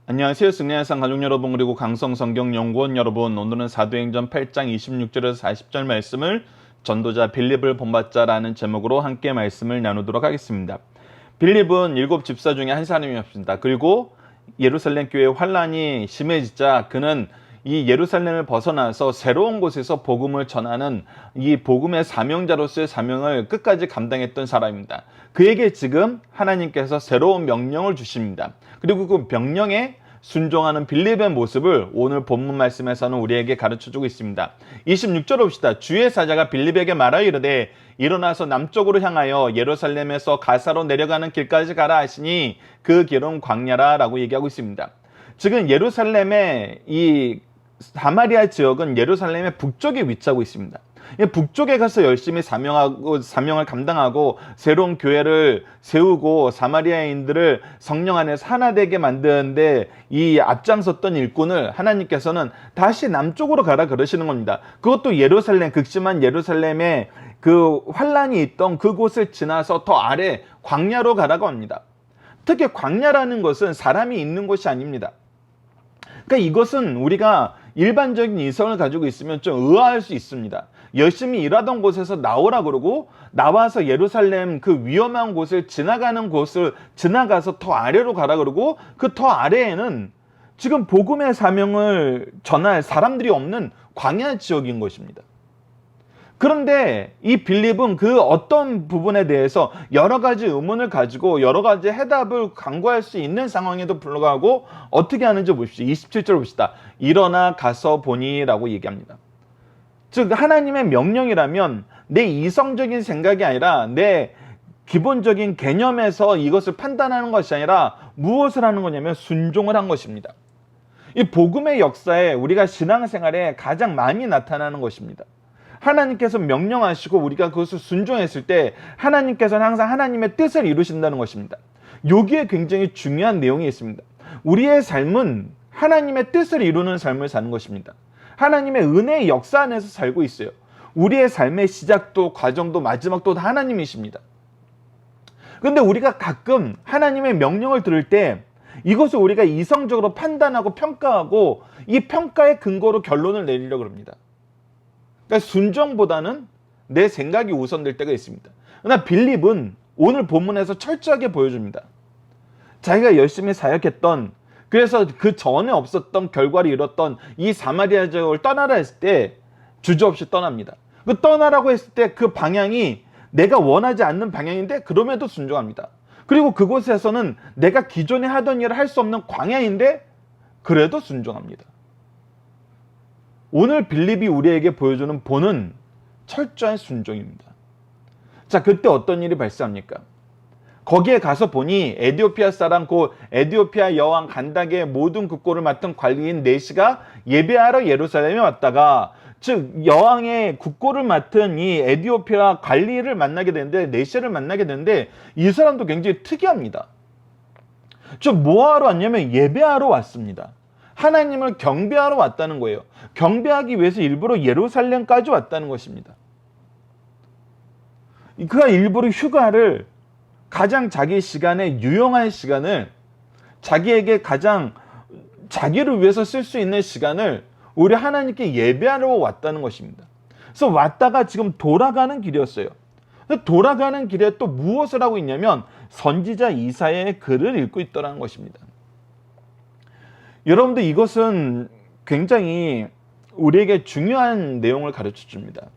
안녕하세요. 승리한상 가족 여러분, 그리고 강성성경연구원 여러분, 오늘은 사도행전 8장 26절에서 40절 말씀을 전도자 빌립을 본받자라는 제목으로 함께 말씀을 나누도록 하겠습니다. 빌립은 7 집사 중에 한 사람이었습니다. 그리고 예루살렘 교회 환란이 심해지자 그는 이 예루살렘을 벗어나서 새로운 곳에서 복음을 전하는 이 복음의 사명자로서의 사명을 끝까지 감당했던 사람입니다. 그에게 지금 하나님께서 새로운 명령을 주십니다. 그리고 그 명령에 순종하는 빌립의 모습을 오늘 본문 말씀에서는 우리에게 가르쳐주고 있습니다. 26절 봅시다. 주의 사자가 빌립에게 말하여 이르되 일어나서 남쪽으로 향하여 예루살렘에서 가사로 내려가는 길까지 가라 하시니 그 길은 광야라 라고 얘기하고 있습니다. 지금 예루살렘의 이 사마리아 지역은 예루살렘의 북쪽에 위치하고 있습니다. 북쪽에 가서 열심히 사명을 감당하고 새로운 교회를 세우고 사마리아인들을 성령 안에서 하나 되게 만드는데 이 앞장섰던 일꾼을 하나님께서는 다시 남쪽으로 가라 그러시는 겁니다. 그것도 예루살렘, 극심한 예루살렘의 그 환란이 있던 그곳을 지나서 더 아래 광야로 가라고 합니다. 특히 광야라는 것은 사람이 있는 곳이 아닙니다. 그러니까 이것은 우리가 일반적인 이성을 가지고 있으면 좀 의아할 수 있습니다. 열심히 일하던 곳에서 나오라 그러고 나와서 예루살렘 그 위험한 곳을 지나가는 곳을 지나가서 더 아래로 가라 그러고 그 더 아래에는 지금 복음의 사명을 전할 사람들이 없는 광야 지역인 것입니다. 그런데 이 빌립은 그 어떤 부분에 대해서 여러 가지 의문을 가지고 여러 가지 해답을 강구할 수 있는 상황에도 불구하고 어떻게 하는지 보십시오. 27절 봅시다. 일어나 가서 보니 라고 얘기합니다. 즉 하나님의 명령이라면 내 이성적인 생각이 아니라 내 기본적인 개념에서 이것을 판단하는 것이 아니라 무엇을 하는 거냐면 순종을 한 것입니다. 이 복음의 역사에 우리가 신앙생활에 가장 많이 나타나는 것입니다. 하나님께서 명령하시고 우리가 그것을 순종했을 때 하나님께서는 항상 하나님의 뜻을 이루신다는 것입니다. 여기에 굉장히 중요한 내용이 있습니다. 우리의 삶은 하나님의 뜻을 이루는 삶을 사는 것입니다. 하나님의 은혜의 역사 안에서 살고 있어요. 우리의 삶의 시작도 과정도 마지막도 다 하나님이십니다. 그런데 우리가 가끔 하나님의 명령을 들을 때 이것을 우리가 이성적으로 판단하고 평가하고 이 평가의 근거로 결론을 내리려고 합니다. 그러니까 순종보다는 내 생각이 우선될 때가 있습니다. 그러나 빌립은 오늘 본문에서 철저하게 보여줍니다. 자기가 열심히 사역했던, 그래서 그 전에 없었던 결과를 이뤘던 이 사마리아 지역을 떠나라 했을 때 주저없이 떠납니다. 그 떠나라고 했을 때 그 방향이 내가 원하지 않는 방향인데 그럼에도 순종합니다. 그리고 그곳에서는 내가 기존에 하던 일을 할 수 없는 광야인데 그래도 순종합니다. 오늘 빌립이 우리에게 보여주는 본은 철저한 순종입니다. 자, 그때 어떤 일이 발생합니까? 거기에 가서 보니 에디오피아 사람 곧 에디오피아 여왕 간닥의 모든 국고를 맡은 관리인 네시가 예배하러 예루살렘에 왔다가, 즉 여왕의 국고를 맡은 이 에디오피아 관리를 만나게 되는데, 네시를 만나게 되는데 이 사람도 굉장히 특이합니다. 저 뭐하러 왔냐면 예배하러 왔습니다. 하나님을 경배하러 왔다는 거예요. 경배하기 위해서 일부러 예루살렘까지 왔다는 것입니다. 그가 일부러 휴가를 가장 자기 시간에 유용한 시간을, 자기에게 가장 자기를 위해서 쓸 수 있는 시간을 우리 하나님께 예배하러 왔다는 것입니다. 그래서 왔다가 지금 돌아가는 길이었어요. 돌아가는 길에 또 무엇을 하고 있냐면 선지자 이사야의 글을 읽고 있더라는 것입니다. 여러분들, 이것은 굉장히 우리에게 중요한 내용을 가르쳐 줍니다.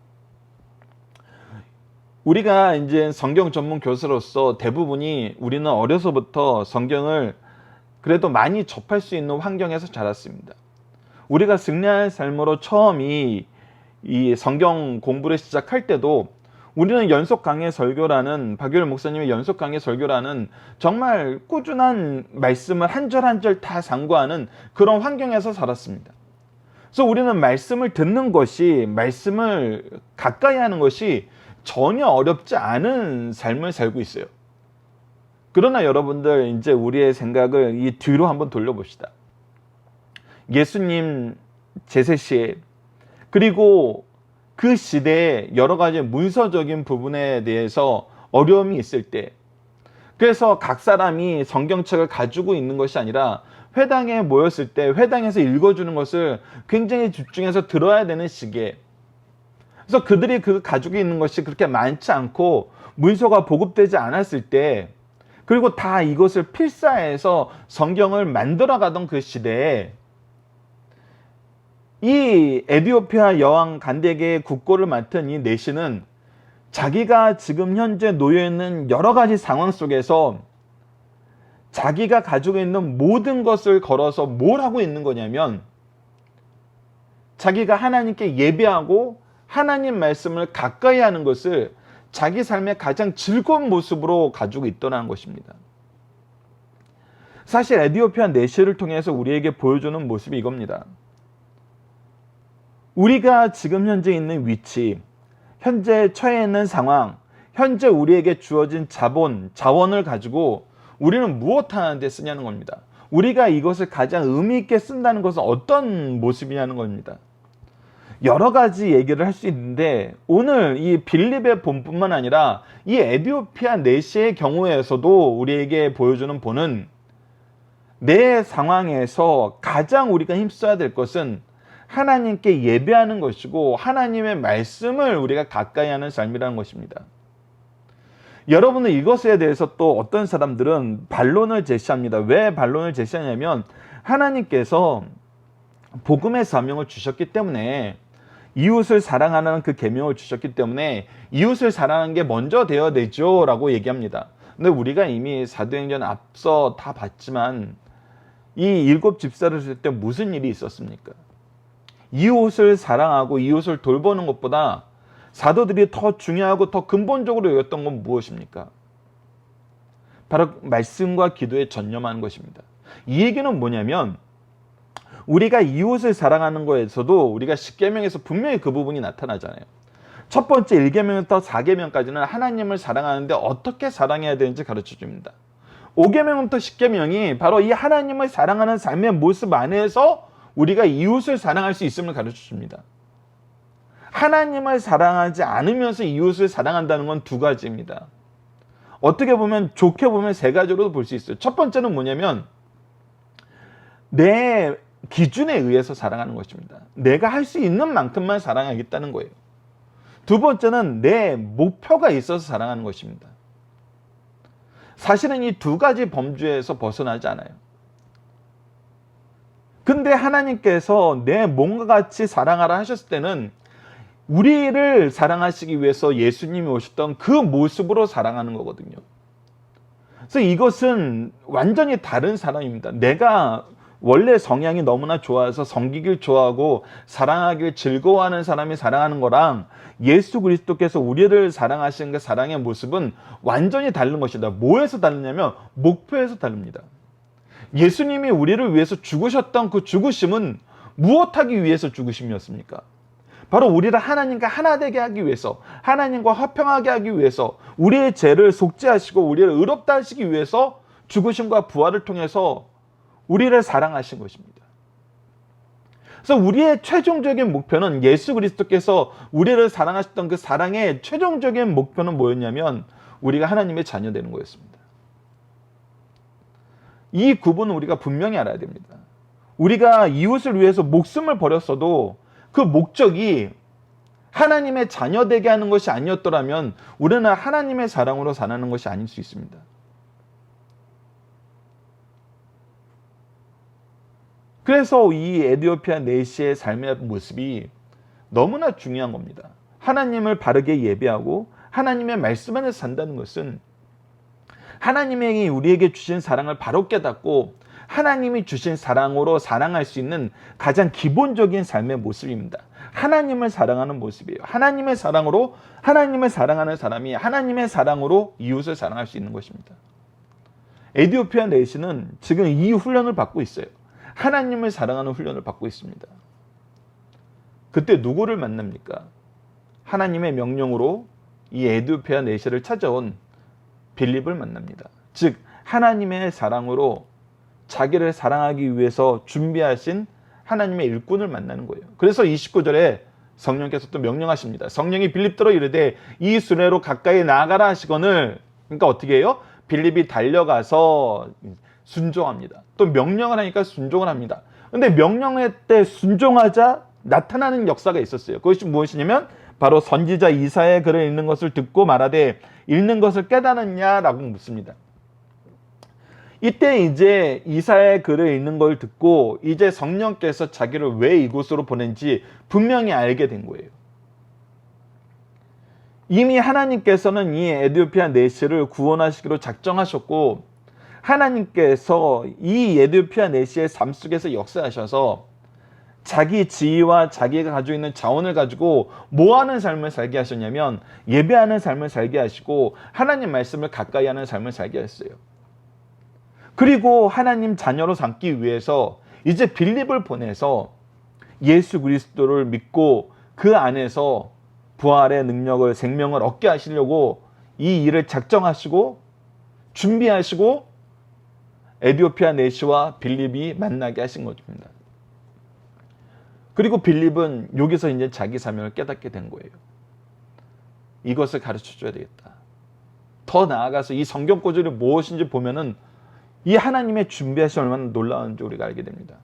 우리가 이제 성경 전문 교수로서 대부분이 우리는 어려서부터 성경을 그래도 많이 접할 수 있는 환경에서 자랐습니다. 우리가 승리한 삶으로 처음 이 성경 공부를 시작할 때도 우리는 연속 강해 설교라는, 박유일 목사님의 연속 강해 설교라는 정말 꾸준한 말씀을 한 절 한 절 다 상고하는 그런 환경에서 살았습니다. 그래서 우리는 말씀을 듣는 것이, 말씀을 가까이 하는 것이 전혀 어렵지 않은 삶을 살고 있어요. 그러나 여러분들, 이제 우리의 생각을 이 뒤로 한번 돌려봅시다. 예수님 제세 시에, 그리고 그 시대에 여러 가지 문서적인 부분에 대해서 어려움이 있을 때, 그래서 각 사람이 성경책을 가지고 있는 것이 아니라 회당에 모였을 때 회당에서 읽어주는 것을 굉장히 집중해서 들어야 되는 시기에, 그래서 그들이 가지고 있는 것이 그렇게 많지 않고 문서가 보급되지 않았을 때, 그리고 다 이것을 필사해서 성경을 만들어가던 그 시대에 이 에디오피아 여왕 간데게의 국고를 맡은 이 내시는 자기가 지금 현재 놓여있는 여러 가지 상황 속에서 자기가 가지고 있는 모든 것을 걸어서 뭘 하고 있는 거냐면, 자기가 하나님께 예배하고 하나님 말씀을 가까이 하는 것을 자기 삶의 가장 즐거운 모습으로 가지고 있더라는 것입니다. 사실 에디오피아 내시를 통해서 우리에게 보여주는 모습이 이겁니다. 우리가 지금 현재 있는 위치, 현재 처해 있는 상황, 현재 우리에게 주어진 자원을 가지고 우리는 무엇 하는 데 쓰냐는 겁니다. 우리가 이것을 가장 의미 있게 쓴다는 것은 어떤 모습이냐는 겁니다. 여러 가지 얘기를 할 수 있는데, 오늘 이 빌립의 본뿐만 아니라 이 에디오피아 내시의 경우에서도 우리에게 보여주는 본은, 내 상황에서 가장 우리가 힘써야 될 것은 하나님께 예배하는 것이고 하나님의 말씀을 우리가 가까이 하는 삶이라는 것입니다. 여러분은 이것에 대해서 또 어떤 사람들은 반론을 제시합니다. 왜 반론을 제시하냐면, 하나님께서 복음의 사명을 주셨기 때문에, 이웃을 사랑하는 그 계명을 주셨기 때문에 이웃을 사랑하는 게 먼저 되어야 되죠 라고 얘기합니다. 근데 우리가 이미 사도행전 앞서 다 봤지만 이 7 집사를 쓸 때 무슨 일이 있었습니까? 이웃을 사랑하고 이웃을 돌보는 것보다 사도들이 더 중요하고 더 근본적으로 여겼던 건 무엇입니까? 바로 말씀과 기도에 전념하는 것입니다. 이 얘기는 뭐냐면, 우리가 이웃을 사랑하는 거에서도 우리가 10계명에서 분명히 그 부분이 나타나잖아요. 첫 번째 1계명부터 4계명까지는 하나님을 사랑하는데 어떻게 사랑해야 되는지 가르쳐 줍니다. 5계명부터 10계명이 바로 이 하나님을 사랑하는 삶의 모습 안에서 우리가 이웃을 사랑할 수 있음을 가르쳐 줍니다. 하나님을 사랑하지 않으면서 이웃을 사랑한다는 건 2가지입니다. 어떻게 보면, 좋게 보면 3가지로도 볼 수 있어요. 첫 번째는 뭐냐면, 내 기준에 의해서 사랑하는 것입니다. 내가 할 수 있는 만큼만 사랑하겠다는 거예요. 2번째는 내 목표가 있어서 사랑하는 것입니다. 사실은 이 2가지 범주에서 벗어나지 않아요. 근데 하나님께서 내 몸과 같이 사랑하라 하셨을 때는 우리를 사랑하시기 위해서 예수님이 오셨던 그 모습으로 사랑하는 거거든요. 그래서 이것은 완전히 다른 사랑입니다. 내가 원래 성향이 너무나 좋아서 섬기길 좋아하고 사랑하길 즐거워하는 사람이 사랑하는 거랑, 예수 그리스도께서 우리를 사랑하시는 그 사랑의 모습은 완전히 다른 것이다. 뭐에서 다르냐면 목표에서 다릅니다. 예수님이 우리를 위해서 죽으셨던 그 죽으심은 무엇하기 위해서 죽으심이었습니까? 바로 우리를 하나님과 하나 되게 하기 위해서, 하나님과 화평하게 하기 위해서, 우리의 죄를 속죄하시고 우리를 의롭다 하시기 위해서 죽으심과 부활을 통해서 우리를 사랑하신 것입니다. 그래서 우리의 최종적인 목표는, 예수 그리스도께서 우리를 사랑하셨던 그 사랑의 최종적인 목표는 뭐였냐면 우리가 하나님의 자녀 되는 거였습니다. 이 구분은 우리가 분명히 알아야 됩니다. 우리가 이웃을 위해서 목숨을 버렸어도 그 목적이 하나님의 자녀 되게 하는 것이 아니었더라면 우리는 하나님의 사랑으로 살아가는 것이 아닐 수 있습니다. 그래서 이 에디오피아 내시의 삶의 모습이 너무나 중요한 겁니다. 하나님을 바르게 예배하고 하나님의 말씀 안에서 산다는 것은 하나님이 우리에게 주신 사랑을 바로 깨닫고 하나님이 주신 사랑으로 사랑할 수 있는 가장 기본적인 삶의 모습입니다. 하나님을 사랑하는 모습이에요. 하나님의 사랑으로 하나님을 사랑하는 사람이 하나님의 사랑으로 이웃을 사랑할 수 있는 것입니다. 에디오피아 내시는 지금 이 훈련을 받고 있어요. 하나님을 사랑하는 훈련을 받고 있습니다. 그때 누구를 만납니까? 하나님의 명령으로 이 에디오피아 내시를 찾아온 빌립을 만납니다. 즉 하나님의 사랑으로 자기를 사랑하기 위해서 준비하신 하나님의 일꾼을 만나는 거예요. 그래서 29절에 성령께서 또 명령하십니다. 성령이 빌립더러 이르되 이 수레로 가까이 나아가라 하시거늘, 그러니까 어떻게 해요? 빌립이 달려가서 순종합니다. 또 명령을 하니까 순종을 합니다. 근데 명령할 때 순종하자 나타나는 역사가 있었어요. 그것이 무엇이냐면 바로 선지자 이사야의 글을 읽는 것을 듣고 말하되 읽는 것을 깨달았냐라고 묻습니다. 이때 이제 이사야의 글을 읽는 걸 듣고 이제 성령께서 자기를 왜 이곳으로 보낸지 분명히 알게 된 거예요. 이미 하나님께서는 이 에티오피아 내시를 구원하시기로 작정하셨고 하나님께서 이 에티오피아 내시의 삶 속에서 역사하셔서 자기 지위와 자기가 가지고 있는 자원을 가지고 뭐하는 삶을 살게 하셨냐면 예배하는 삶을 살게 하시고 하나님 말씀을 가까이 하는 삶을 살게 했어요. 그리고 하나님 자녀로 삼기 위해서 이제 빌립을 보내서 예수 그리스도를 믿고 그 안에서 부활의 능력을 생명을 얻게 하시려고 이 일을 작정하시고 준비하시고 에티오피아 내시와 빌립이 만나게 하신 것입니다. 그리고 빌립은 여기서 이제 자기 사명을 깨닫게 된 거예요. 이것을 가르쳐줘야 되겠다. 더 나아가서 이 성경 구절이 무엇인지 보면은 이 하나님의 준비하신 얼마나 놀라운지 우리가 알게 됩니다.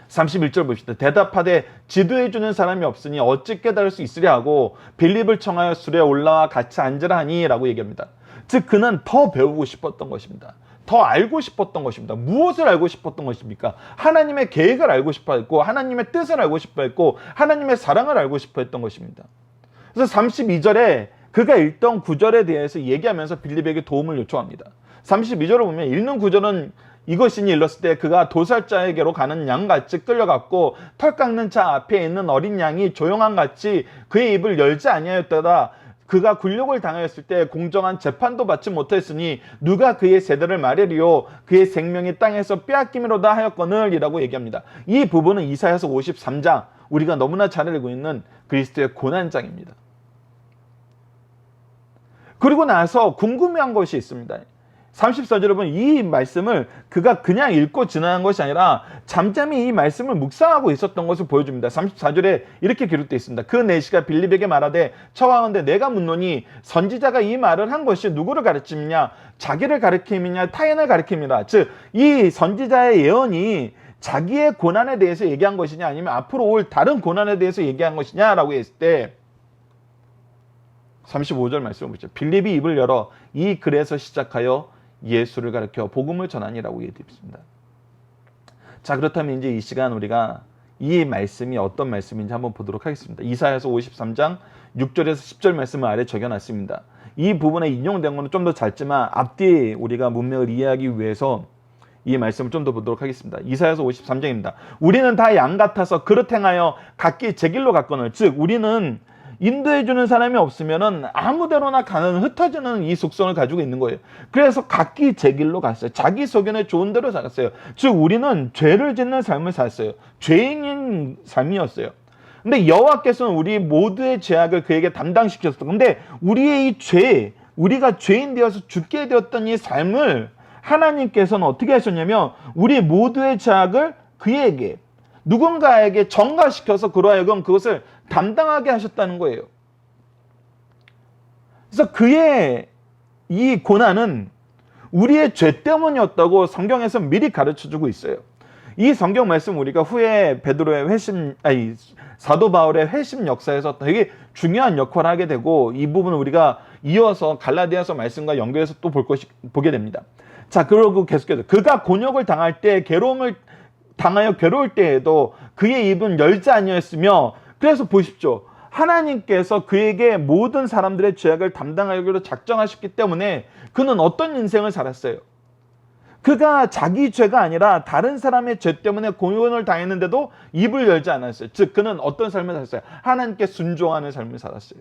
31절 봅시다. 대답하되 지도해주는 사람이 없으니 어찌 깨달을 수 있으랴 하고 빌립을 청하여 수레에 올라와 같이 앉으라 하니 라고 얘기합니다. 즉 그는 더 배우고 싶었던 것입니다. 더 알고 싶었던 것입니다. 무엇을 알고 싶었던 것입니까? 하나님의 계획을 알고 싶어 했고 하나님의 뜻을 알고 싶어 했고 하나님의 사랑을 알고 싶어 했던 것입니다. 그래서 32절에 그가 읽던 구절에 대해서 얘기하면서 빌립에게 도움을 요청합니다. 32절을 보면 읽는 구절은 이것이니 일렀을 때 그가 도살자에게로 가는 양같이 끌려갔고 털 깎는 자 앞에 있는 어린 양이 조용한같이 그의 입을 열지 아니하였다가 그가 굴욕을 당하였을 때 공정한 재판도 받지 못했으니 누가 그의 세대를 말하리요 그의 생명이 땅에서 빼앗김이로다 하였거늘 이라고 얘기합니다. 이 부분은 이사야서 53장 우리가 너무나 잘 알고 있는 그리스도의 고난장입니다. 그리고 나서 궁금해한 것이 있습니다. 34절에 보면 이 말씀을 그가 그냥 읽고 지나간 것이 아니라 잠잠히 이 말씀을 묵상하고 있었던 것을 보여줍니다. 34절에 이렇게 기록되어 있습니다. 그 내시가 빌립에게 말하되 청하건대 내가 묻노니 선지자가 이 말을 한 것이 누구를 가르침이냐 자기를 가르침이냐 타인을 가르침이라. 즉 이 선지자의 예언이 자기의 고난에 대해서 얘기한 것이냐 아니면 앞으로 올 다른 고난에 대해서 얘기한 것이냐라고 했을 때 35절 말씀을 보시죠. 빌립이 입을 열어 이 글에서 시작하여 예수를 가르쳐 복음을 전하니라고 얘기했습니다. 자, 그렇다면 이제 이 시간 우리가 이 말씀이 어떤 말씀인지 한번 보도록 하겠습니다. 이사야서 53장 6절에서 10절 말씀을 아래 적어놨습니다. 이 부분에 인용된 것은 좀 더 짧지만 앞뒤 우리가 문맥을 이해하기 위해서 이 말씀을 좀 더 보도록 하겠습니다. 이사야서 53장입니다. 우리는 다 양 같아서 그릇 행하여 각기 제 길로 갔거늘. 즉 우리는 인도해주는 사람이 없으면은 아무데로나 가는 흩어지는 이 속성을 가지고 있는 거예요. 그래서 각기 제 길로 갔어요. 자기 소견에 좋은 대로 살았어요. 즉 우리는 죄를 짓는 삶을 살았어요. 죄인인 삶이었어요. 근데 여호와께서는 우리 모두의 죄악을 그에게 담당시켰어요. 근데 우리의 이 죄, 우리가 죄인 되어서 죽게 되었던 이 삶을 하나님께서는 어떻게 하셨냐면 우리 모두의 죄악을 그에게 누군가에게 전가시켜서 그로 하여금 그것을 담당하게 하셨다는 거예요. 그래서 그의 이 고난은 우리의 죄 때문이었다고 성경에서 미리 가르쳐주고 있어요. 이 성경 말씀 우리가 후에 베드로의 사도 바울의 회심 역사에서 되게 중요한 역할을 하게 되고 이 부분을 우리가 이어서 갈라디아서 말씀과 연결해서 또 보게 됩니다. 자, 그리고 계속해서 그가 곤욕을 당할 때 괴로움을 당하여 괴로울 때에도 그의 입은 열지 아니었으며 그래서 보십시오. 하나님께서 그에게 모든 사람들의 죄악을 담당하기로 작정하셨기 때문에 그는 어떤 인생을 살았어요? 그가 자기 죄가 아니라 다른 사람의 죄 때문에 곤욕을 당했는데도 입을 열지 않았어요. 즉 그는 어떤 삶을 살았어요? 하나님께 순종하는 삶을 살았어요.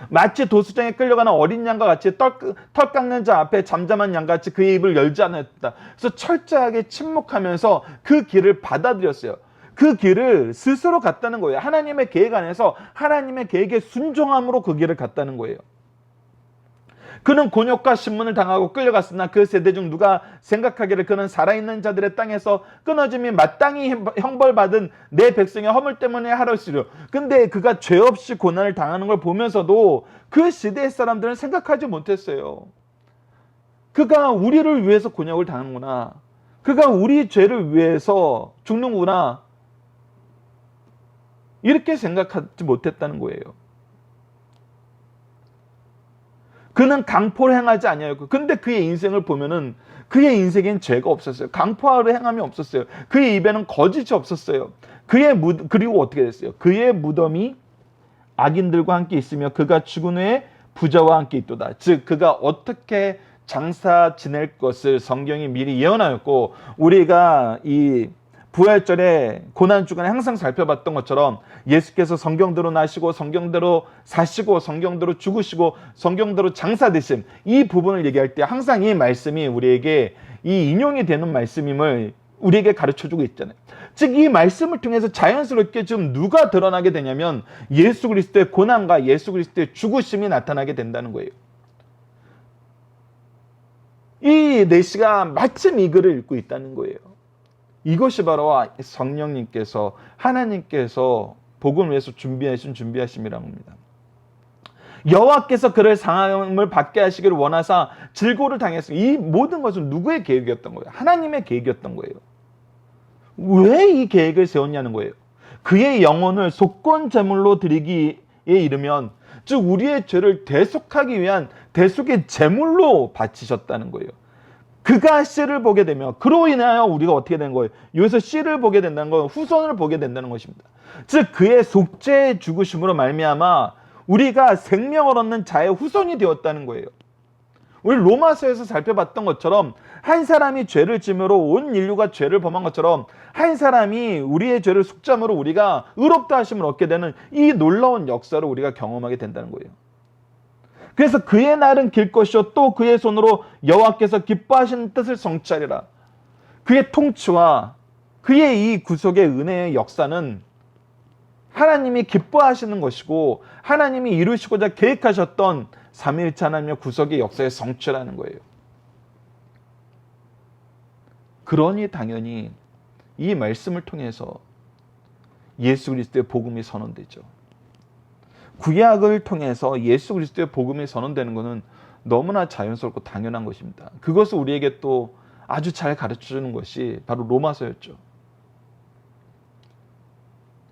마치 도수장에 끌려가는 어린 양과 같이 털 깎는 자 앞에 잠잠한 양같이 그의 입을 열지 않았다. 그래서 철저하게 침묵하면서 그 길을 받아들였어요. 그 길을 스스로 갔다는 거예요. 하나님의 계획 안에서 하나님의 계획에 순종함으로 그 길을 갔다는 거예요. 그는 곤욕과 신문을 당하고 끌려갔으나 그 세대 중 누가 생각하기를 그는 살아있는 자들의 땅에서 끊어짐이 마땅히 형벌받은 내 백성의 허물 때문에 하루시려. 근데 그가 죄 없이 고난을 당하는 걸 보면서도 그 시대의 사람들은 생각하지 못했어요. 그가 우리를 위해서 곤욕을 당하는구나. 그가 우리 죄를 위해서 죽는구나. 이렇게 생각하지 못했다는 거예요. 그는 강포를 행하지 아니하였고, 근데 그의 인생을 보면은 그의 인생엔 죄가 없었어요. 강포하려 행함이 없었어요. 그의 입에는 거짓이 없었어요. 그리고 어떻게 됐어요? 그의 무덤이 악인들과 함께 있으며 그가 죽은 후에 부자와 함께 있도다. 즉 그가 어떻게 장사 지낼 것을 성경이 미리 예언하였고, 우리가 이 부활절에 고난주간에 항상 살펴봤던 것처럼 예수께서 성경대로 나시고 성경대로 사시고 성경대로 죽으시고 성경대로 장사되심, 이 부분을 얘기할 때 항상 이 말씀이 우리에게 이 인용이 되는 말씀임을 우리에게 가르쳐주고 있잖아요. 즉 이 말씀을 통해서 자연스럽게 좀 누가 드러나게 되냐면 예수 그리스도의 고난과 예수 그리스도의 죽으심이 나타나게 된다는 거예요. 이 내시가 마침 이 글을 읽고 있다는 거예요. 이것이 바로 성령님께서, 하나님께서 복음을 위해서 준비하심이라는 겁니다. 여호와께서 그를 상함을 받게 하시기를 원하사 질고를 당했어요. 이 모든 것은 누구의 계획이었던 거예요? 하나님의 계획이었던 거예요. 왜 이 계획을 세웠냐는 거예요. 그의 영혼을 속건 제물로 드리기에 이르면, 즉 우리의 죄를 대속하기 위한 대속의 제물로 바치셨다는 거예요. 그가 씨를 보게 되면, 그로 인하여 우리가 어떻게 된 거예요? 여기서 씨를 보게 된다는 건 후손을 보게 된다는 것입니다. 즉 그의 속죄의 죽으심으로 말미암아 우리가 생명을 얻는 자의 후손이 되었다는 거예요. 우리 로마서에서 살펴봤던 것처럼 한 사람이 죄를 지음으로 온 인류가 죄를 범한 것처럼 한 사람이 우리의 죄를 속죄함으로 우리가 의롭다 하심을 얻게 되는 이 놀라운 역사를 우리가 경험하게 된다는 거예요. 그래서 그의 날은 길 것이요 또 그의 손으로 여호와께서 기뻐하시는 뜻을 성취하리라. 그의 통치와 그의 이 구속의 은혜의 역사는 하나님이 기뻐하시는 것이고 하나님이 이루시고자 계획하셨던 삼위일체 하나님의 구속의 역사의 성취라는 거예요. 그러니 당연히 이 말씀을 통해서 예수 그리스도의 복음이 선언되죠. 구약을 통해서 예수 그리스도의 복음이 선언되는 것은 너무나 자연스럽고 당연한 것입니다. 그것을 우리에게 또 아주 잘 가르쳐주는 것이 바로 로마서였죠.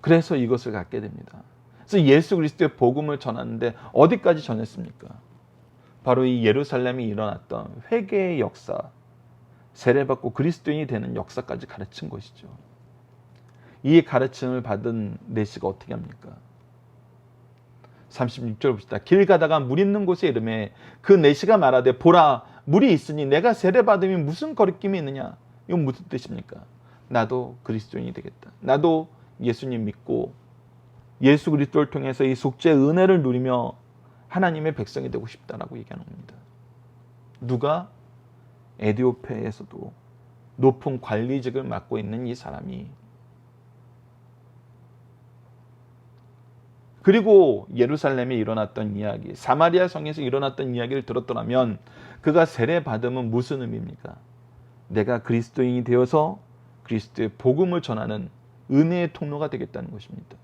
그래서 이것을 갖게 됩니다. 그래서 예수 그리스도의 복음을 전하는데 어디까지 전했습니까? 바로 이 예루살렘이 일어났던 회개의 역사, 세례받고 그리스도인이 되는 역사까지 가르친 것이죠. 이 가르침을 받은 내시가 어떻게 합니까? 36절 봅시다. 길 가다가 물 있는 곳에 이르매 그 내시가 말하되 보라 물이 있으니 내가 세례받음이 무슨 거리낌이 있느냐. 이건 무슨 뜻입니까? 나도 그리스도인이 되겠다. 나도 예수님 믿고 예수 그리스도를 통해서 이 속죄의 은혜를 누리며 하나님의 백성이 되고 싶다라고 얘기하는 겁니다. 누가? 에디오피아에서도 높은 관리직을 맡고 있는 이 사람이, 그리고 예루살렘에 일어났던 이야기, 사마리아 성에서 일어났던 이야기를 들었더라면 그가 세례받음은 무슨 의미입니까? 내가 그리스도인이 되어서 그리스도의 복음을 전하는 은혜의 통로가 되겠다는 것입니다.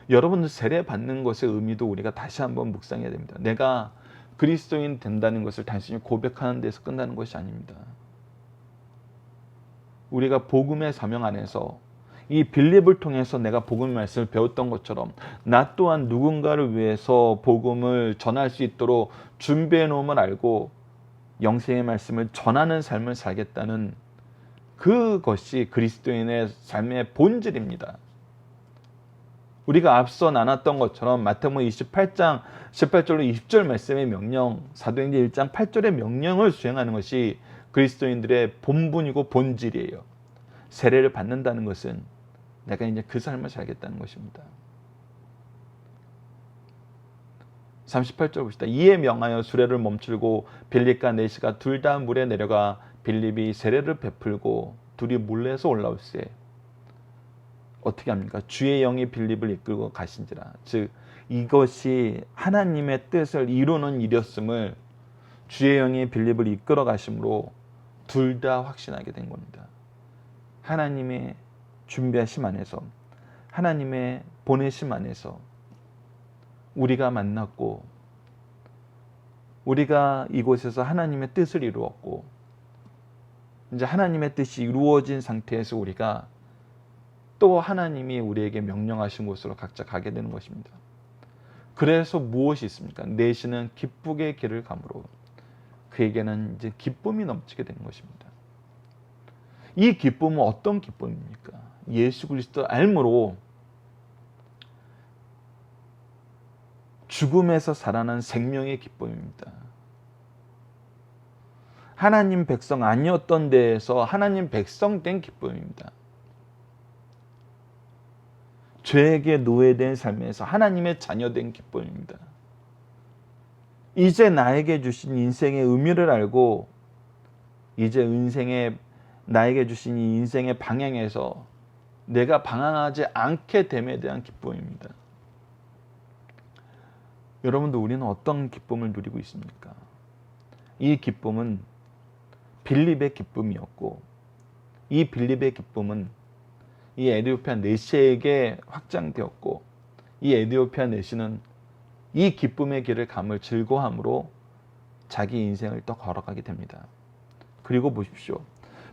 여러분들 세례받는 것의 의미도 우리가 다시 한번 묵상해야 됩니다. 내가 그리스도인 된다는 것을 단순히 고백하는 데서 끝나는 것이 아닙니다. 우리가 복음의 사명 안에서 이 빌립을 통해서 내가 복음의 말씀을 배웠던 것처럼 나 또한 누군가를 위해서 복음을 전할 수 있도록 준비해 놓음을 알고 영생의 말씀을 전하는 삶을 살겠다는 그것이 그리스도인의 삶의 본질입니다. 우리가 앞서 나눴던 것처럼 마태복음 28장 18절로 20절 말씀의 명령, 사도행전 1장 8절의 명령을 수행하는 것이 그리스도인들의 본분이고 본질이에요. 세례를 받는다는 것은 내가 이제 그 삶을 살겠다는 것입니다. 38절 봅시다. 이에 명하여 수레를 멈추고 빌립과 내시가 둘 다 물에 내려가 빌립이 세례를 베풀고 둘이 물에서 올라올세. 어떻게 합니까? 주의 영이 빌립을 이끌고 가신지라. 즉 이것이 하나님의 뜻을 이루는 일이었음을 주의 영이 빌립을 이끌어 가심으로 둘 다 확신하게 된 겁니다. 하나님의 준비하심 안에서, 하나님의 보내심 안에서 우리가 만났고 우리가 이곳에서 하나님의 뜻을 이루었고 이제 하나님의 뜻이 이루어진 상태에서 우리가 또 하나님이 우리에게 명령하신 곳으로 각자 가게 되는 것입니다. 그래서 무엇이 있습니까? 내시는 기쁘게 길을 가므로 그에게는 이제 기쁨이 넘치게 되는 것입니다. 이 기쁨은 어떤 기쁨입니까? 예수 그리스도 알므로 죽음에서 살아난 생명의 기쁨입니다. 하나님 백성 아니었던 데에서 하나님 백성 된 기쁨입니다. 죄에게 노예된 삶에서 하나님의 자녀된 기쁨입니다. 이제 나에게 주신 인생의 의미를 알고 이제 나에게 주신 이 인생의 방향에서 내가 방황하지 않게 됨에 대한 기쁨입니다. 여러분도 우리는 어떤 기쁨을 누리고 있습니까? 이 기쁨은 빌립의 기쁨이었고 이 빌립의 기쁨은 이 에디오피아 내시에게 확장되었고 이 에디오피아 내시는 이 기쁨의 길을 감을 즐거함으로 자기 인생을 또 걸어가게 됩니다. 그리고 보십시오.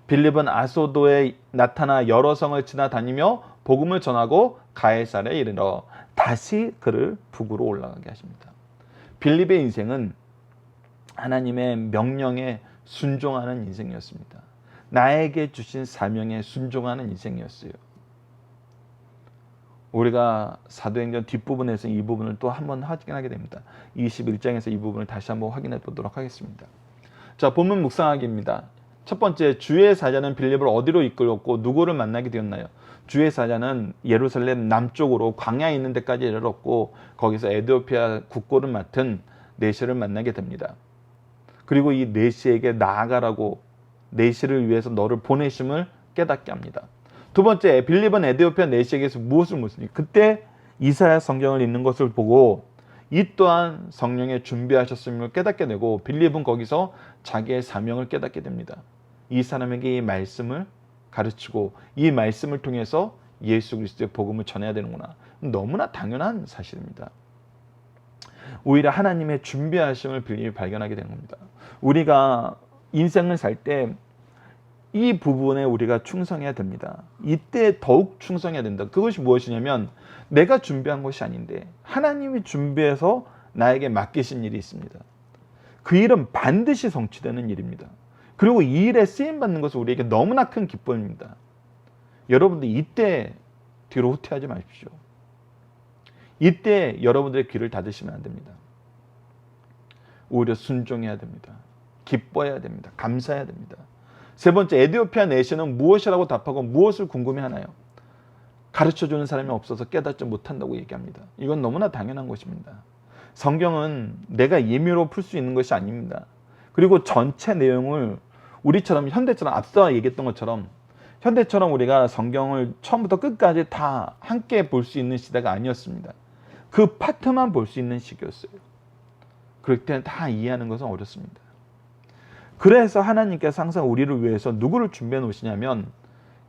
빌립은 아소도에 나타나 여러 성을 지나다니며 복음을 전하고 가이사랴에 이르러 다시 그를 북으로 올라가게 하십니다. 빌립의 인생은 하나님의 명령에 순종하는 인생이었습니다. 나에게 주신 사명에 순종하는 인생이었어요. 우리가 사도행전 뒷부분에서 이 부분을 또 한번 확인하게 됩니다. 21장에서 이 부분을 다시 한번 확인해 보도록 하겠습니다. 자, 본문 묵상하기입니다. 첫 번째, 주의 사자는 빌립을 어디로 이끌었고 누구를 만나게 되었나요? 주의 사자는 예루살렘 남쪽으로 광야에 있는 데까지 이르렀고 거기서 에디오피아 국고를 맡은 내시를 만나게 됩니다. 그리고 이 내시에게 나아가라고 내시를 위해서 너를 보내심을 깨닫게 합니다. 두 번째, 빌립은 에디오피아 내시에게서 무엇을 묻습니까? 그때 이사야 성경을 읽는 것을 보고 이 또한 성령의 준비하셨음을 깨닫게 되고 빌립은 거기서 자기의 사명을 깨닫게 됩니다. 이 사람에게 이 말씀을 가르치고 이 말씀을 통해서 예수 그리스도의 복음을 전해야 되는구나. 너무나 당연한 사실입니다. 오히려 하나님의 준비하심을 빌립이 발견하게 되는 겁니다. 우리가 인생을 살 때 이 부분에 우리가 충성해야 됩니다. 이때 더욱 충성해야 된다. 그것이 무엇이냐면 내가 준비한 것이 아닌데 하나님이 준비해서 나에게 맡기신 일이 있습니다. 그 일은 반드시 성취되는 일입니다. 그리고 이 일에 쓰임받는 것은 우리에게 너무나 큰 기쁨입니다. 여러분들 이때 뒤로 후퇴하지 마십시오. 이때 여러분들의 귀를 닫으시면 안 됩니다. 오히려 순종해야 됩니다. 기뻐해야 됩니다. 감사해야 됩니다. 세 번째, 에디오피아 내시는 무엇이라고 답하고 무엇을 궁금해하나요? 가르쳐주는 사람이 없어서 깨닫지 못한다고 얘기합니다. 이건 너무나 당연한 것입니다. 성경은 내가 임의로 풀 수 있는 것이 아닙니다. 그리고 전체 내용을 우리처럼 현대처럼 앞서 얘기했던 것처럼 현대처럼 우리가 성경을 처음부터 끝까지 다 함께 볼 수 있는 시대가 아니었습니다. 그 파트만 볼 수 있는 시기였어요. 그럴 때는 다 이해하는 것은 어렵습니다. 그래서 하나님께서 항상 우리를 위해서 누구를 준비해 놓으시냐면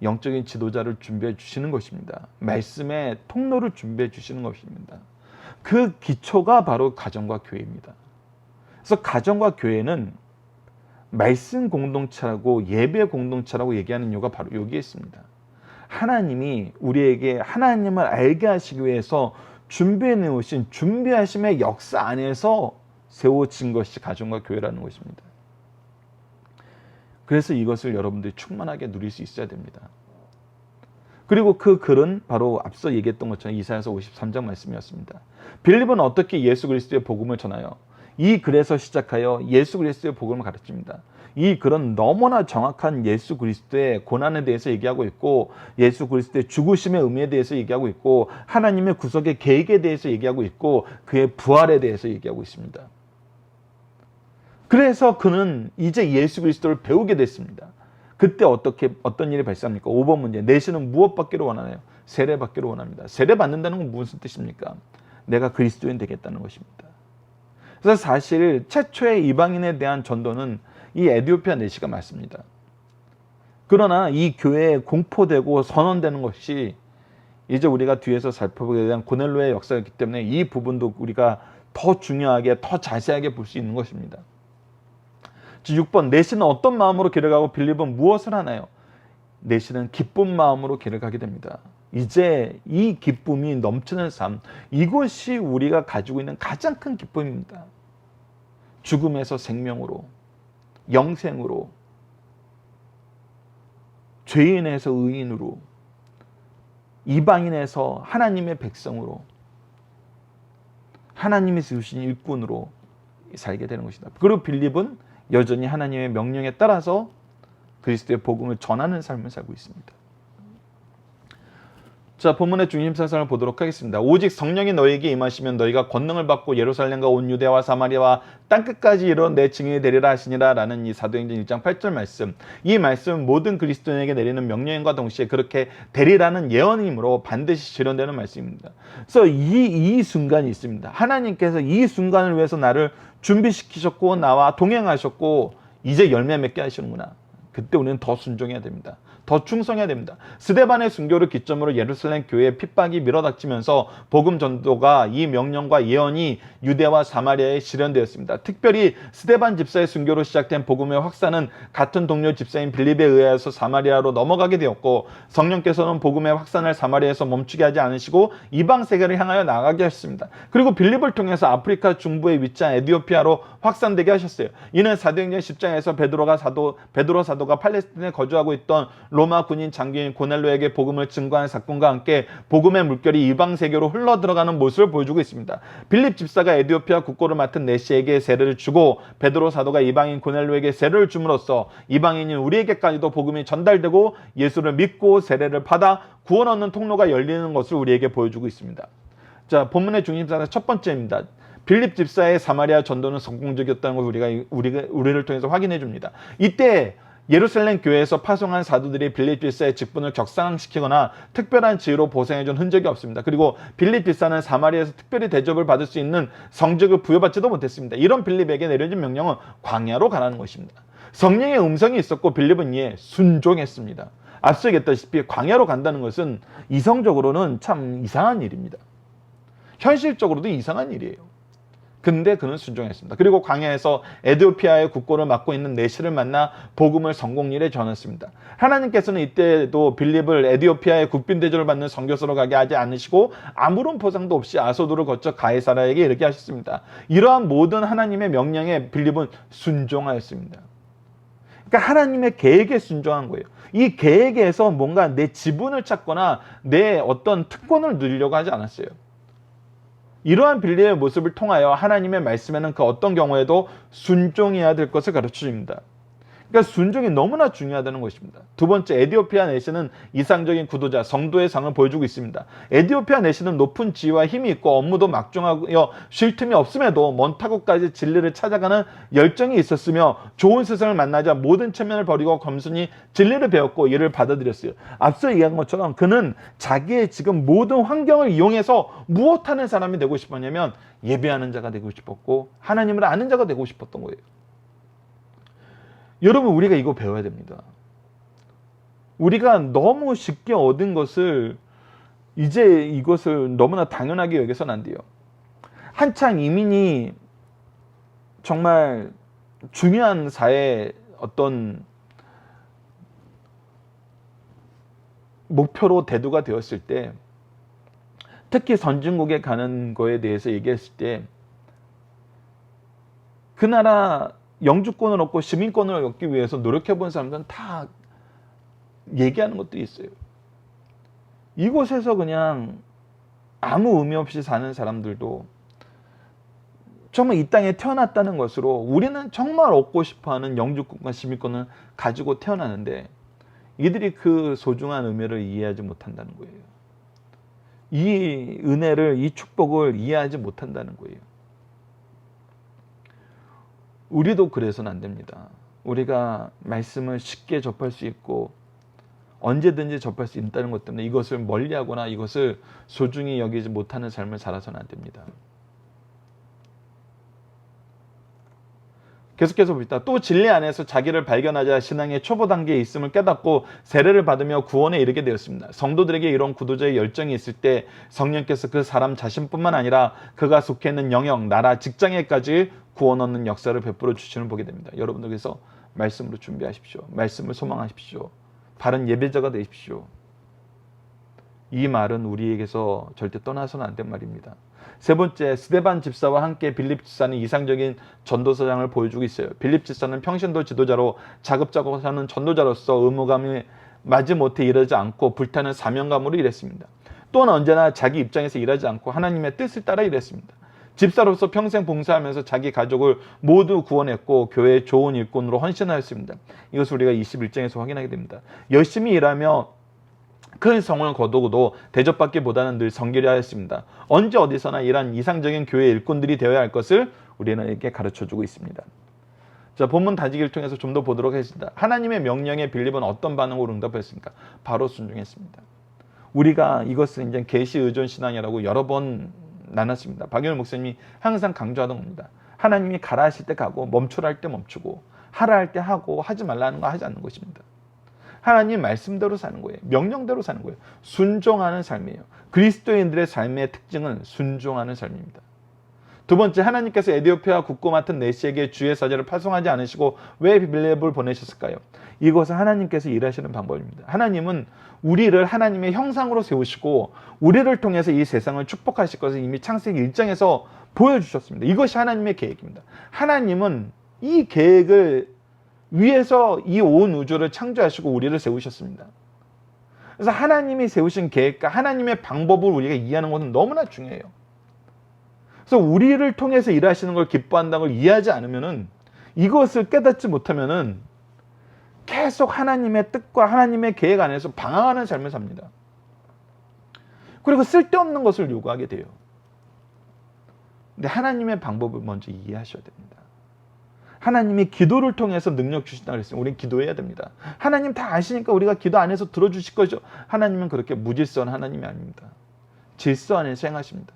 영적인 지도자를 준비해 주시는 것입니다. 말씀의 통로를 준비해 주시는 것입니다. 그 기초가 바로 가정과 교회입니다. 그래서 가정과 교회는 말씀 공동체라고 예배 공동체라고 얘기하는 이유가 바로 여기에 있습니다. 하나님이 우리에게 하나님을 알게 하시기 위해서 준비해 놓으신 준비하심의 역사 안에서 세워진 것이 가정과 교회라는 것입니다. 그래서 이것을 여러분들이 충만하게 누릴 수 있어야 됩니다. 그리고 그 글은 바로 앞서 얘기했던 것처럼 이사야서 53장 말씀이었습니다. 빌립은 어떻게 예수 그리스도의 복음을 전하여 이 글에서 시작하여 예수 그리스도의 복음을 가르칩니다. 이 글은 너무나 정확한 예수 그리스도의 고난에 대해서 얘기하고 있고 예수 그리스도의 죽으심의 의미에 대해서 얘기하고 있고 하나님의 구속의 계획에 대해서 얘기하고 있고 그의 부활에 대해서 얘기하고 있습니다. 그래서 그는 이제 예수 그리스도를 배우게 됐습니다. 그때 어떤 일이 발생합니까? 5번 문제. 내시는 무엇 받기를 원하나요? 세례 받기를 원합니다. 세례 받는다는 건 무슨 뜻입니까? 내가 그리스도인 되겠다는 것입니다. 그래서 사실 최초의 이방인에 대한 전도는 이 에디오피아 내시가 맞습니다. 그러나 이 교회에 공포되고 선언되는 것이 이제 우리가 뒤에서 살펴보게 된 고넬로의 역사였기 때문에 이 부분도 우리가 더 중요하게, 더 자세하게 볼 수 있는 것입니다. 6번, 내시는 어떤 마음으로 길을 가고 빌립은 무엇을 하나요? 내시는 기쁜 마음으로 길을 가게 됩니다. 이제 이 기쁨이 넘치는 삶, 이것이 우리가 가지고 있는 가장 큰 기쁨입니다. 죽음에서 생명으로, 영생으로, 죄인에서 의인으로, 이방인에서 하나님의 백성으로, 하나님이 주신 일꾼으로 살게 되는 것이다. 그리고 빌립은 여전히 하나님의 명령에 따라서 그리스도의 복음을 전하는 삶을 살고 있습니다. 자, 본문의 중심 사상을 보도록 하겠습니다. 오직 성령이 너희에게 임하시면 너희가 권능을 받고 예루살렘과 온 유대와 사마리아와 땅끝까지 이르러 내 증인이 되리라 하시니라 라는 이 사도행전 1장 8절 말씀. 이 말씀은 모든 그리스도인에게 내리는 명령과 동시에 그렇게 되리라는 예언이므로 반드시 실현되는 말씀입니다. 그래서 이 순간이 있습니다. 하나님께서 이 순간을 위해서 나를 준비시키셨고 나와 동행하셨고 이제 열매 맺게 하시는구나. 그때 우리는 더 순종해야 됩니다. 더 충성해야 됩니다. 스데반의 순교를 기점으로 예루살렘 교회의 핍박이 밀어닥치면서 복음 전도가 이 명령과 예언이 유대와 사마리아에 실현되었습니다. 특별히 스데반 집사의 순교로 시작된 복음의 확산은 같은 동료 집사인 빌립에 의해서 사마리아로 넘어가게 되었고 성령께서는 복음의 확산을 사마리아에서 멈추게 하지 않으시고 이방 세계를 향하여 나가게 하셨습니다. 그리고 빌립을 통해서 아프리카 중부에 위치한 에티오피아로 확산되게 하셨어요. 이는 사도행전 10장에서 베드로 사도가 팔레스틴에 거주하고 있던 로마 군인 장교인 고넬로에게 복음을 증거한 사건과 함께 복음의 물결이 이방 세계로 흘러 들어가는 모습을 보여주고 있습니다. 빌립 집사가 에티오피아 국고를 맡은 내시에게 세례를 주고 베드로 사도가 이방인 고넬로에게 세례를 줌으로써 이방인인 우리에게까지도 복음이 전달되고 예수를 믿고 세례를 받아 구원 얻는 통로가 열리는 것을 우리에게 보여주고 있습니다. 자, 본문의 중심사는 첫 번째입니다. 빌립 집사의 사마리아 전도는 성공적이었다는 것을 우리를 통해서 확인해 줍니다. 이때 예루살렘 교회에서 파송한 사도들이 빌립 집사의 직분을 격상시키거나 특별한 지혜로 보상해준 흔적이 없습니다. 그리고 빌립 집사는 사마리아에서 특별히 대접을 받을 수 있는 성직을 부여받지도 못했습니다. 이런 빌립에게 내려진 명령은 광야로 가라는 것입니다. 성령의 음성이 있었고 빌립은 이에 순종했습니다. 앞서 얘기했다시피 광야로 간다는 것은 이성적으로는 참 이상한 일입니다. 현실적으로도 이상한 일이에요. 근데 그는 순종했습니다. 그리고 광야에서 에티오피아의 국고를 맡고 있는 내시를 만나 복음을 성공리에 전했습니다. 하나님께서는 이때도 빌립을 에티오피아의 국빈 대접을 받는 선교사로 가게 하지 않으시고 아무런 보상도 없이 아소도를 거쳐 가이사라에게 이르게 하셨습니다. 이러한 모든 하나님의 명령에 빌립은 순종하였습니다. 그러니까 하나님의 계획에 순종한 거예요. 이 계획에서 뭔가 내 지분을 찾거나 내 어떤 특권을 누리려고 하지 않았어요. 이러한 빌립의 모습을 통하여 하나님의 말씀에는 그 어떤 경우에도 순종해야 될 것을 가르쳐줍니다. 그러니까 순종이 너무나 중요하다는 것입니다. 두 번째, 에티오피아 내시는 이상적인 구도자, 성도의 상을 보여주고 있습니다. 에티오피아 내시는 높은 지위와 힘이 있고 업무도 막중하여 쉴 틈이 없음에도 먼 타국까지 진리를 찾아가는 열정이 있었으며 좋은 세상을 만나자 모든 체면을 버리고 겸손히 진리를 배웠고 이를 받아들였어요. 앞서 얘기한 것처럼 그는 자기의 지금 모든 환경을 이용해서 무엇하는 사람이 되고 싶었냐면 예배하는 자가 되고 싶었고 하나님을 아는 자가 되고 싶었던 거예요. 여러분, 우리가 이거 배워야 됩니다. 우리가 너무 쉽게 얻은 것을 이제 이것을 너무나 당연하게 여겨서는 안 돼요. 한창 이민이 정말 중요한 사회의 어떤 목표로 대두가 되었을 때, 특히 선진국에 가는 거에 대해서 얘기했을 때 그 나라 영주권을 얻고 시민권을 얻기 위해서 노력해 본 사람들은 다 얘기하는 것들이 있어요. 이곳에서 그냥 아무 의미 없이 사는 사람들도 정말 이 땅에 태어났다는 것으로 우리는 정말 얻고 싶어하는 영주권과 시민권을 가지고 태어나는데 이들이 그 소중한 의미를 이해하지 못한다는 거예요. 이 은혜를, 이 축복을 이해하지 못한다는 거예요. 우리도 그래서는 안 됩니다. 우리가 말씀을 쉽게 접할 수 있고 언제든지 접할 수 있다는 것 때문에 이것을 멀리하거나 이것을 소중히 여기지 못하는 삶을 살아서는 안 됩니다. 계속해서 봅시다. 또 진리 안에서 자기를 발견하자 신앙의 초보 단계에 있음을 깨닫고 세례를 받으며 구원에 이르게 되었습니다. 성도들에게 이런 구도자의 열정이 있을 때 성령께서 그 사람 자신뿐만 아니라 그가 속해 있는 영역, 나라, 직장에까지 구원 얻는 역사를 베풀어 주시는 보게 됩니다. 여러분들께서 말씀으로 준비하십시오. 말씀을 소망하십시오. 바른 예배자가 되십시오. 이 말은 우리에게서 절대 떠나서는 안 된 말입니다. 세 번째, 스데반 집사와 함께 빌립 집사는 이상적인 전도서장을 보여주고 있어요. 빌립 집사는 평신도 지도자로 자급자족 하는 전도자로서 의무감이 마지못해 일하지 않고 불타는 사명감으로 일했습니다. 또한 언제나 자기 입장에서 일하지 않고 하나님의 뜻을 따라 일했습니다. 집사로서 평생 봉사하면서 자기 가족을 모두 구원했고 교회의 좋은 일꾼으로 헌신하였습니다. 이것을 우리가 21장에서 확인하게 됩니다. 열심히 일하며 큰 성을 거두고도 대접받기보다는 늘 성결히 하였습니다. 언제 어디서나 이러한 이상적인 교회 일꾼들이 되어야 할 것을 우리는 이렇게 가르쳐주고 있습니다. 자, 본문 다지기를 통해서 좀 더 보도록 하겠습니다. 하나님의 명령에 빌립은 어떤 반응으로 응답했습니까? 바로 순종했습니다. 우리가 이것을 이제 계시 의존 신앙이라고 여러 번 나눴습니다. 박윤호 목사님이 항상 강조하던 겁니다. 하나님이 가라 하실 때 가고 멈추라 할 때 멈추고 하라 할 때 하고 하지 말라는 거 하지 않는 것입니다. 하나님 말씀대로 사는 거예요. 명령대로 사는 거예요. 순종하는 삶이에요. 그리스도인들의 삶의 특징은 순종하는 삶입니다. 두 번째, 하나님께서 에디오피아 국고 맡은 내시에게 주의 사제를 파송하지 않으시고 왜 빌립을 보내셨을까요? 이것은 하나님께서 일하시는 방법입니다. 하나님은 우리를 하나님의 형상으로 세우시고 우리를 통해서 이 세상을 축복하실 것을 이미 창세기 1장에서 보여주셨습니다. 이것이 하나님의 계획입니다. 하나님은 이 계획을 위해서 이 온 우주를 창조하시고 우리를 세우셨습니다. 그래서 하나님이 세우신 계획과 하나님의 방법을 우리가 이해하는 것은 너무나 중요해요. 그래서 우리를 통해서 일하시는 걸 기뻐한다는 걸 이해하지 않으면은, 이것을 깨닫지 못하면은 계속 하나님의 뜻과 하나님의 계획 안에서 방황하는 삶을 삽니다. 그리고 쓸데없는 것을 요구하게 돼요. 근데 하나님의 방법을 먼저 이해하셔야 됩니다. 하나님이 기도를 통해서 능력 주신다고 그랬어요. 우리는 기도해야 됩니다. 하나님 다 아시니까 우리가 기도 안에서 들어주실 거죠. 하나님은 그렇게 무질서한 하나님이 아닙니다. 질서 안에서 행하십니다.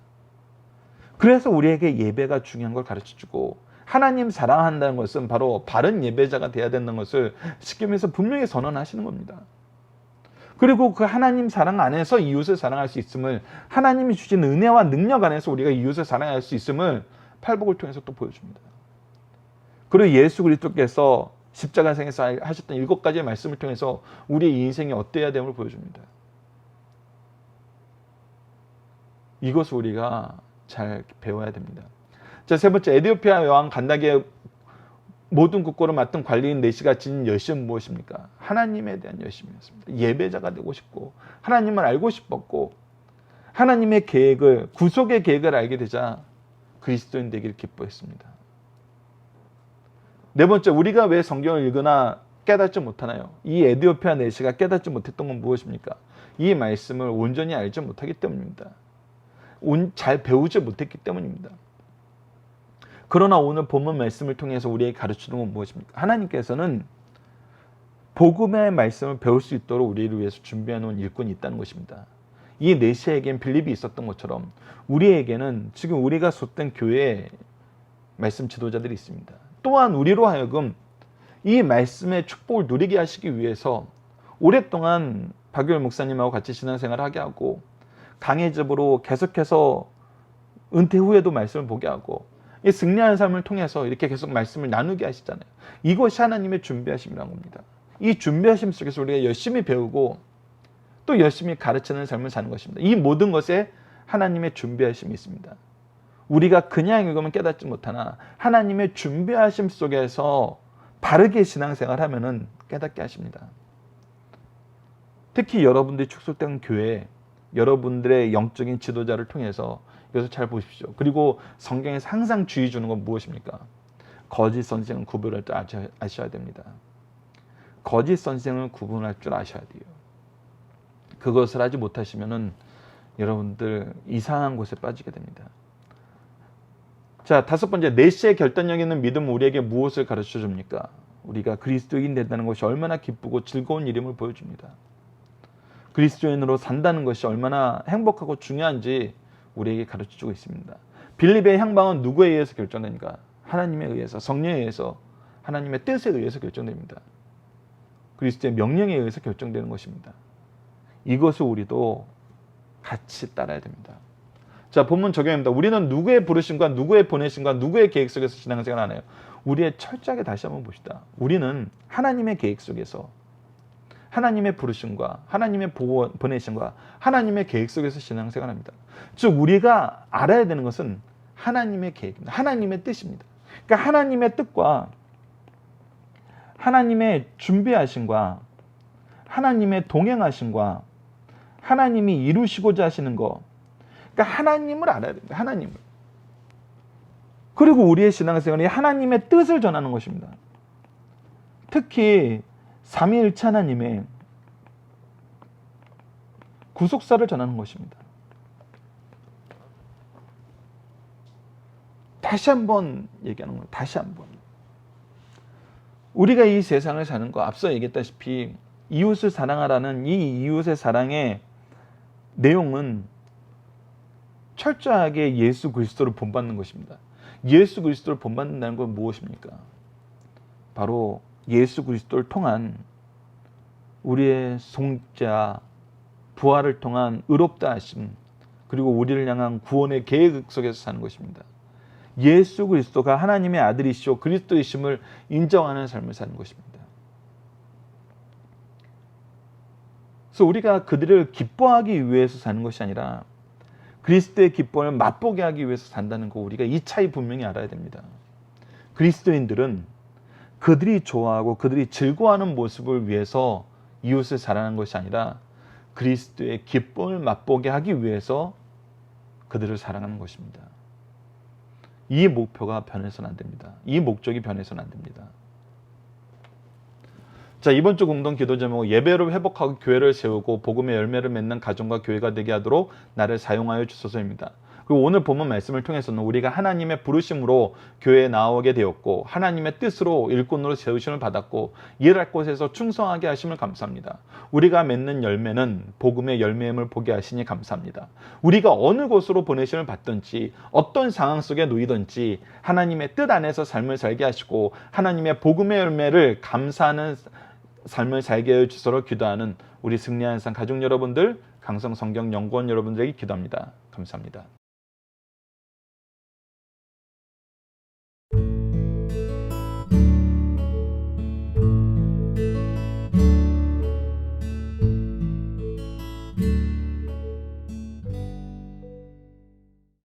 그래서 우리에게 예배가 중요한 걸 가르쳐주고, 하나님 사랑한다는 것은 바로 바른 예배자가 돼야 된다는 것을 시키면서 분명히 선언하시는 겁니다. 그리고 그 하나님 사랑 안에서 이웃을 사랑할 수 있음을, 하나님이 주신 은혜와 능력 안에서 우리가 이웃을 사랑할 수 있음을 팔복을 통해서 또 보여줍니다. 그리고 예수 그리스도께서 십자가상에서 하셨던 7가지의 말씀을 통해서 우리의 인생이 어때야 됨을 보여줍니다. 이것을 우리가 잘 배워야 됩니다. 자, 세 번째, 에디오피아 여왕 간다게의 모든 국고를 맡은 관리인 내시가 지닌 열심은 무엇입니까? 하나님에 대한 열심이었습니다. 예배자가 되고 싶고 하나님을 알고 싶었고 하나님의 계획을, 구속의 계획을 알게 되자 그리스도인 되기를 기뻐했습니다. 네 번째, 우리가 왜 성경을 읽으나 깨닫지 못하나요? 이 에디오피아 내시가 깨닫지 못했던 건 무엇입니까? 이 말씀을 온전히 알지 못하기 때문입니다. 잘 배우지 못했기 때문입니다. 그러나 오늘 본문 말씀을 통해서 우리에게 가르치는 건 무엇입니까? 하나님께서는 복음의 말씀을 배울 수 있도록 우리를 위해서 준비해 놓은 일꾼이 있다는 것입니다. 이 내시에겐 빌립이 있었던 것처럼 우리에게는 지금 우리가 속된 교회에 말씀 지도자들이 있습니다. 또한 우리로 하여금 이 말씀의 축복을 누리게 하시기 위해서 오랫동안 박유열 목사님하고 같이 신앙생활을 하게 하고 강해집으로 계속해서 은퇴 후에도 말씀을 보게 하고 이 승리하는 삶을 통해서 이렇게 계속 말씀을 나누게 하시잖아요. 이것이 하나님의 준비하심이라는 겁니다. 이 준비하심 속에서 우리가 열심히 배우고 또 열심히 가르치는 삶을 사는 것입니다. 이 모든 것에 하나님의 준비하심이 있습니다. 우리가 그냥 읽으면 깨닫지 못하나 하나님의 준비하심 속에서 바르게 신앙생활 하면은 깨닫게 하십니다. 특히 여러분들이 축소된 교회, 여러분들의 영적인 지도자를 통해서 이것을 잘 보십시오. 그리고 성경에서 항상 주의 주는 건 무엇입니까? 거짓 선생은 구분할 줄 아셔야 됩니다. 거짓 선생을 구분할 줄 아셔야 돼요. 그것을 하지 못하시면은 여러분들 이상한 곳에 빠지게 됩니다. 자, 다섯 번째, 내시의 결단력 있는 믿음은 우리에게 무엇을 가르쳐 줍니까? 우리가 그리스도인 된다는 것이 얼마나 기쁘고 즐거운 일임을 보여줍니다. 그리스도인으로 산다는 것이 얼마나 행복하고 중요한지 우리에게 가르쳐주고 있습니다. 빌립의 향방은 누구에 의해서 결정됩니까? 하나님에 의해서, 성령에 의해서 하나님의 뜻에 의해서 결정됩니다. 그리스도의 명령에 의해서 결정되는 것입니다. 이것을 우리도 같이 따라야 됩니다. 자, 본문 적용입니다. 우리는 누구의 부르심과 누구의 보내심과 누구의 계획 속에서 신앙생활을 하나요? 우리의 철저하게 다시 한번 봅시다. 우리는 하나님의 계획 속에서, 하나님의 부르심과 하나님의 보내심과 하나님의 계획 속에서 신앙생활합니다. 즉 우리가 알아야 되는 것은 하나님의 계획입니다. 하나님의 뜻입니다. 그러니까 하나님의 뜻과 하나님의 준비하심과 하나님의 동행하심과 하나님이 이루시고자 하시는 것, 그러니까 하나님을 알아야 됩니다. 하나님을. 그리고 우리의 신앙생활이 하나님의 뜻을 전하는 것입니다. 특히 삼위일체 하나님의 구속사를 전하는 것입니다. 다시 한번 얘기하는 거예요. 다시 한번. 우리가 이 세상을 사는 거, 앞서 얘기했다시피 이웃을 사랑하라는 이 이웃의 사랑의 내용은 철저하게 예수 그리스도를 본받는 것입니다. 예수 그리스도를 본받는다는 건 무엇입니까? 바로 예수 그리스도를 통한 우리의 속죄와 부활을 통한 의롭다 하심, 그리고 우리를 향한 구원의 계획 속에서 사는 것입니다. 예수 그리스도가 하나님의 아들이시오 그리스도이심을 인정하는 삶을 사는 것입니다. 그래서 우리가 그들을 기뻐하기 위해서 사는 것이 아니라 그리스도의 기쁨을 맛보게 하기 위해서 산다는 거, 우리가 이 차이 분명히 알아야 됩니다. 그리스도인들은 그들이 좋아하고 그들이 즐거워하는 모습을 위해서 이웃을 사랑하는 것이 아니라 그리스도의 기쁨을 맛보게 하기 위해서 그들을 사랑하는 것입니다. 이 목표가 변해서는 안 됩니다. 이 목적이 변해서는 안 됩니다. 자, 이번 주 공동 기도 제목, 예배를 회복하고 교회를 세우고 복음의 열매를 맺는 가정과 교회가 되게 하도록 나를 사용하여 주소서입니다. 그리고 오늘 본문 말씀을 통해서는 우리가 하나님의 부르심으로 교회에 나오게 되었고 하나님의 뜻으로 일꾼으로 세우심을 받았고 일할 곳에서 충성하게 하심을 감사합니다. 우리가 맺는 열매는 복음의 열매임을 보게 하시니 감사합니다. 우리가 어느 곳으로 보내심을 받든지 어떤 상황 속에 놓이든지 하나님의 뜻 안에서 삶을 살게 하시고 하나님의 복음의 열매를 감사하는 삶을 살게 해 주소서 기도하는 우리 승리하는 삶 가족 여러분들, 강성성경연구원 여러분들에게 기도합니다. 감사합니다.